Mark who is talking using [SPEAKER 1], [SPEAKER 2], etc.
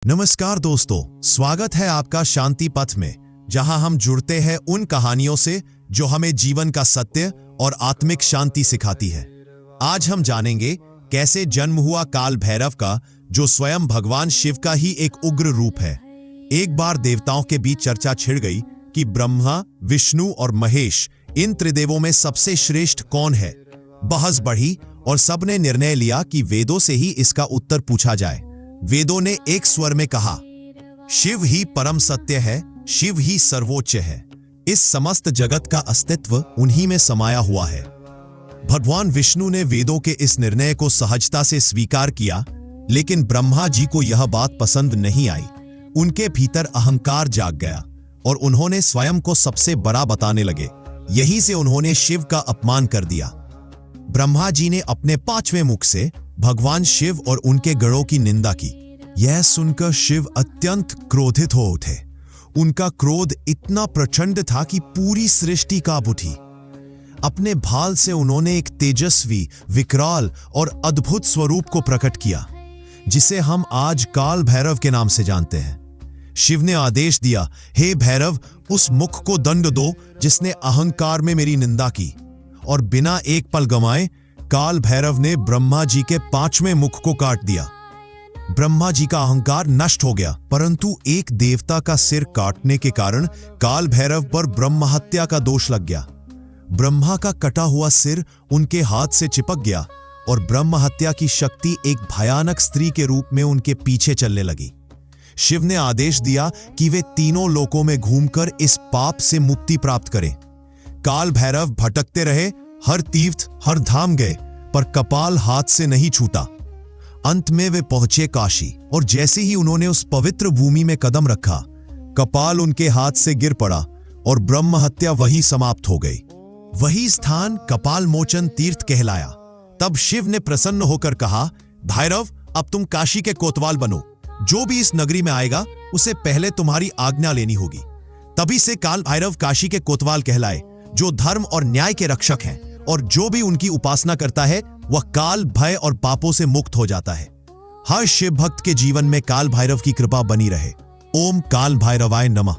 [SPEAKER 1] नमस्कार दोस्तों, स्वागत है आपका शांति पथ में, जहां हम जुड़ते हैं उन कहानियों से जो हमें जीवन का सत्य और आत्मिक शांति सिखाती है। आज हम जानेंगे कैसे जन्म हुआ काल भैरव का, जो स्वयं भगवान शिव का ही एक उग्र रूप है। एक बार देवताओं के बीच चर्चा छिड़ गई कि ब्रह्मा, विष्णु और महेश, इन त्रिदेवों में सबसे श्रेष्ठ कौन है। बहस बढ़ी और सबने निर्णय लिया कि वेदों से ही इसका उत्तर पूछा जाए। वेदों ने एक स्वर में कहा, शिव ही परम सत्य है, शिव ही सर्वोच्च है। इस समस्त जगत का अस्तित्व उन्हीं में समाया हुआ है। भगवान विष्णु ने वेदों के इस निर्णय को सहजता से स्वीकार किया, लेकिन ब्रह्मा जी को यह बात पसंद नहीं आई। उनके भीतर अहंकार जाग गया और उन्होंने स्वयं को सबसे बड़ा बताने लगे। यहीं से उन्होंने शिव का अपमान कर दिया। ब्रह्मा जी ने अपने 5वें मुख से भगवान शिव और उनके गणों की निंदा की। यह सुनकर शिव अत्यंत क्रोधित हो उठे। उनका क्रोध इतना प्रचंड था कि पूरी सृष्टि कांप उठी। अपने भाल से उन्होंने एक तेजस्वी, विकराल और अद्भुत स्वरूप को प्रकट किया, जिसे हम आज काल भैरव के नाम से जानते हैं। शिव ने आदेश दिया, हे भैरव, उस मुख को दंड दो जिसने अहंकार में मेरी निंदा की। और बिना एक पल गंवाए काल भैरव ने ब्रह्मा जी के 5वें मुख को काट दिया। ब्रह्मा जी का अहंकार नष्ट हो गया, परंतु एक देवता का सिर काटने के कारण काल भैरव पर ब्रह्म हत्या का दोष लग गया। ब्रह्मा का कटा हुआ सिर उनके हाथ से चिपक गया और ब्रह्म हत्या की शक्ति एक भयानक स्त्री के रूप में उनके पीछे चलने लगी। शिव ने आदेश दिया कि वे तीनों लोकों में घूमकर इस पाप से मुक्ति प्राप्त करें। काल भैरव भटकते रहे, हर तीर्थ, हर धाम गए, पर कपाल हाथ से नहीं छूटा। अंत में वे पहुंचे काशी, और जैसे ही उन्होंने उस पवित्र भूमि में कदम रखा, कपाल उनके हाथ से गिर पड़ा और ब्रह्म हत्या वहीं समाप्त हो गई। वही स्थान कपाल मोचन तीर्थ कहलाया। तब शिव ने प्रसन्न होकर कहा, भैरव, अब तुम काशी के कोतवाल बनो। जो भी इस नगरी में आएगा उसे पहले तुम्हारी आज्ञा लेनी होगी। तभी से काल भैरव काशी के कोतवाल कहलाए, जो धर्म और न्याय के रक्षक हैं, और जो भी उनकी उपासना करता है वह काल, भय और पापों से मुक्त हो जाता है। हर शिव भक्त के जीवन में काल भैरव की कृपा बनी रहे। ओम काल भैरवाय नमः।